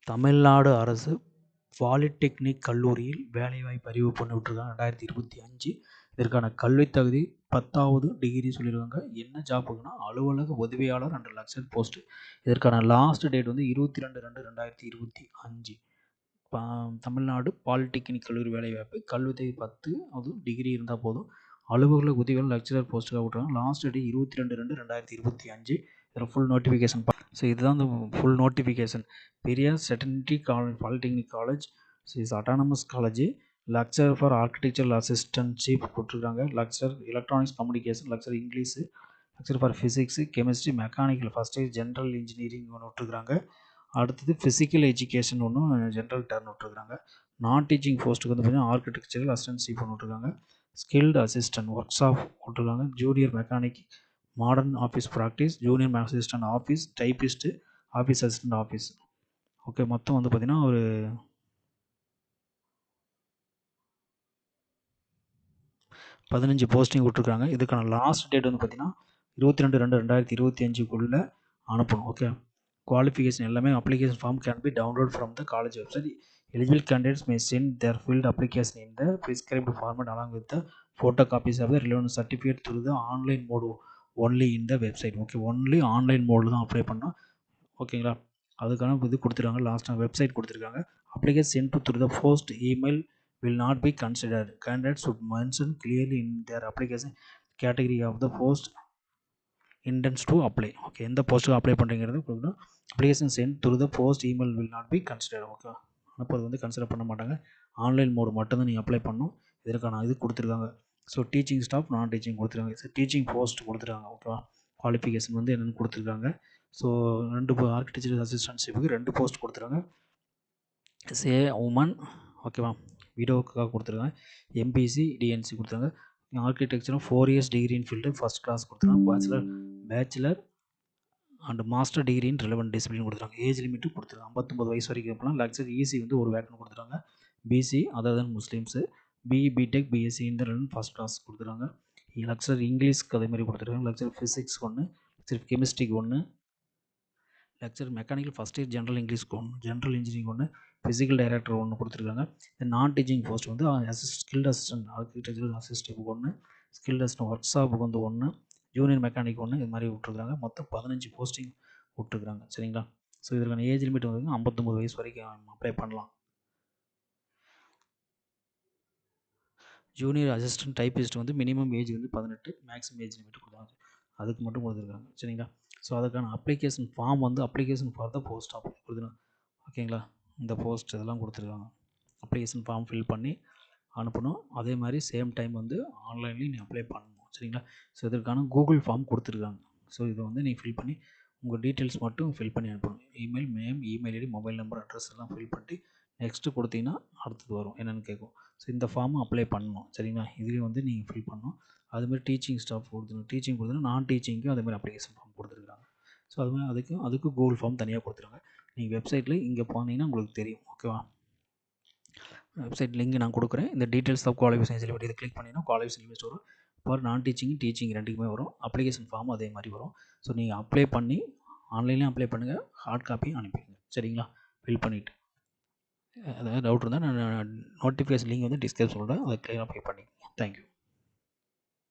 தமிழ்நாடு அரசு பாலிடெக்னிக் கல்லூரியில் வேலைவாய்ப்பு அறிவிப்பு பண்ணி விட்ருக்காங்க 2025. இதற்கான கல்வித் தகுதி 10வது டிகிரி சொல்லியிருக்காங்க. என்ன ஜாப்புக்குன்னா அலுவலக உதவியாளர் அண்ட் லெக்சர் போஸ்ட். இதற்கான லாஸ்ட் டேட் வந்து 22/2/2025. தமிழ்நாடு பாலிடெக்னிக் கல்லூரி வேலைவாய்ப்பு கல்வித் தகுதி 10, அதுவும் டிகிரி இருந்தால் போதும். அலுவலக உதவியாளர் லெக்சரர் போஸ்ட்டுக்காக விட்றாங்க. Last date 22/2/2025. இதில் ஃபுல் நோட்டிஃபிகேஷன். ஸோ இதுதான் இந்த ஃபுல் நோட்டிஃபிகேஷன். பெரியார் செட்டர்னிட்டி college polytechnic college is autonomous college. Lecture for architectural assistantship கொடுத்துருக்காங்க. Lecture electronics communication, lecture English, lecture for physics, chemistry, mechanical first year general engineering ஒன்று விட்டுருக்காங்க. அடுத்தது physical education ஒன்றும் general turn விட்டுருக்காங்க. Non teaching போஸ்ட்டுக்கு வந்து பார்த்தீங்கன்னா ஆர்கிடெக்சரல் அசிஸ்டன்ட்ஷிப் ஒன்று விட்டுருக்காங்க. ஸ்கில்டு அசிஸ்டன்ட் ஒர்க் ஷாப் விட்டுருக்காங்க. Junior mechanic modern office practice, junior assistant office typist, office assistant office. Okay, மொத்தம் வந்து பார்த்திங்கன்னா ஒரு 15 போஸ்டிங் விட்ருக்காங்க. இதுக்கான லாஸ்ட் டேட் வந்து பார்த்திங்கன்னா 22/2/2025 அனுப்பணும். ஓகே, குவாலிஃபிகேஷன் எல்லாமே application form can be download from the college website. Eligible candidates may send their filled application in the prescribed format along with the photocopies of the relevant certificate through the online mode only in the website. Okay, only online மோடில் தான் apply பண்ணோம். ஓகேங்களா, அதுக்கான இது கொடுத்துருக்காங்க. லாஸ்ட்டாக website கொடுத்துருக்காங்க. Application sent through the post email will not be considered. Candidates should mention clearly in their application category of the post intends to apply. Okay, எந்த போஸ்ட்டுக்கு அப்ளை பண்ணுறீங்கிறது கொடுக்கணும். Application sent through the post email will not be considered. Okay, அனுப்புறது வந்து consider பண்ண மாட்டாங்க. Online mode மட்டும்தான் நீங்கள் அப்ளை பண்ணணும். இதற்கான இது கொடுத்துருக்காங்க. ஸோ டீச்சிங் ஸ்டாஃப், நான் டீச்சிங் கொடுத்துருக்காங்க. ஸோ டீச்சிங் போஸ்ட் கொடுத்துருக்காங்க. ஓகேவா, குவாலிஃபிகேஷன் வந்து என்னென்னு கொடுத்துருக்காங்க. ஸோ 2 ஆர்கிடெக்சரல் அசிஸ்டன்ட்ஷிப்புக்கு 2 போஸ்ட் கொடுத்துருக்காங்க. சே உமன், ஓகேவா, விடோவுக்காக கொடுத்துருக்காங்க. எம்பிசி டிஎன்சி கொடுத்துருக்காங்க. ஆர்கிடெக்சரும் 4 years degree in field first class கொடுத்துருக்காங்க. Bachelor and master degree in relevant discipline கொடுத்துருக்காங்க. ஏஜ் லிமிட்டு கொடுத்துருக்காங்க. 59 வயசு வரைக்கும் இருக்கலாம். லெக்சர் ஈசி வந்து ஒரு வேக்கன் கொடுத்துருக்காங்க. BC other then Muslims, BE BTech BSc இந்த ஃபஸ்ட் கிளாஸ் கொடுத்துருக்காங்க. லெக்சர் இங்கிலீஷ்க்கு அதே மாதிரி கொடுத்துருக்காங்க. லெக்சர் ஃபிசிக்ஸ் 1, லெக்சர் கெமிஸ்ட்ரிக்கு 1, lecture mechanical first year general இங்கிலீஷ்க்கு 1, ஜென்ரல் இன்ஜினியரிங் 1, ஃபிசிக்கல் டைரக்டர் 1 கொடுத்துருக்காங்க. நான் டீச்சிங் போஸ்ட் வந்து skilled assistant architectural assistant 1, skilled assistant ஒர்க் ஷாப்புக்கு வந்து 1, ஜூனியர் மெக்கானிக் 1, இது மாதிரி விட்டுருக்காங்க. மொத்தம் 15 போஸ்டிங் விட்டுருக்காங்க. சரிங்களா, ஸோ இதற்கான ஏஜ் லிமிட் வந்து 59 வயசு வரைக்கும் அப்ளை பண்ணலாம். ஜூனியர் அசிஸ்டன்ட் டைப்பிஸ்ட் வந்து மினிமம் ஏஜ் வந்து 18, மேக்ஸிமம் ஏஜ் லிமிட் கொடுத்தாங்க. அதுக்கு மட்டும் கொடுத்துருக்காங்க. சரிங்களா, ஸோ அதுக்கான அப்ளிகேஷன் ஃபார்ம் வந்து application for the post apply கொடுத்துருக்காங்க. ஓகேங்களா, இந்த போஸ்ட் இதெல்லாம் கொடுத்துருக்காங்க. அப்ளிகேஷன் ஃபார்ம் ஃபில் பண்ணி அனுப்பணும். அதே மாதிரி சேம் டைம் வந்து ஆன்லைன்லேயும் நீ அப்ளை பண்ணணும். சரிங்களா, ஸோ இதற்கான கூகுள் ஃபார்ம் கொடுத்துருக்காங்க. ஸோ இதை வந்து நீ ஃபில் பண்ணி உங்கள் டீட்டெயில்ஸ் மட்டும் ஃபில் பண்ணி அனுப்பணும். Email name, email ID, mobile number, address எல்லாம் ஃபில் பண்ணிட்டு நெக்ஸ்ட்டு கொடுத்தீங்கன்னா அடுத்தது வரும் என்னென்னு கேட்கும். ஸோ இந்த ஃபார்மும் அப்ளை பண்ணணும். சரிங்களா, இதுலேயும் வந்து நீங்கள் ஃபில் பண்ணணும். அதுமாதிரி டீச்சிங் ஸ்டாஃப் கொடுத்துருங்க. டீச்சிங் கொடுத்துருங்க. நான் டீச்சிங்க்கும் அதேமாதிரி அப்ளிகேஷன் ஃபார்ம் கொடுத்துருக்காங்க. ஸோ அதுமாதிரி அதுக்கு கூகுள் ஃபார்ம் தனியாக கொடுத்துருங்க. நீங்கள் வெப்சைட்டில் இங்கே போனீங்கன்னா உங்களுக்கு தெரியும். ஓகேவா, வெப்சைட் லிங்க் நான் கொடுக்குறேன். இந்த டீட்டெயில்ஸ் ஆஃப் குவாலிஃபிகேஷன் எலிஜிபிலிட்டி இதை கிளிக் பண்ணிங்கன்னா குவாலிஃபிகேஷன் லிஸ்ட் வரும். ஃபார் நான் டீச்சிங், டீச்சிங் ரெண்டுக்குமே வரும். அப்ளிகேஷன் ஃபார்ம் அதே மாதிரி வரும். ஸோ நீங்கள் அப்ளை பண்ணி ஆன்லைன்லேயும் அப்ளை பண்ணுங்கள், ஹார்ட் காப்பியும் அனுப்பிடுங்க. சரிங்களா, ஃபில் பண்ணிவிட்டு ஏதாவது டவுட் இருந்தால் நான் நோட்டிஃபிகேஷன் லிங்க் வந்து டிஸ்கிரிப்ஷன் சொல்கிறேன், அதை கிளியராக அப்ளை பண்ணிக்கோங்க. தேங்க்யூ.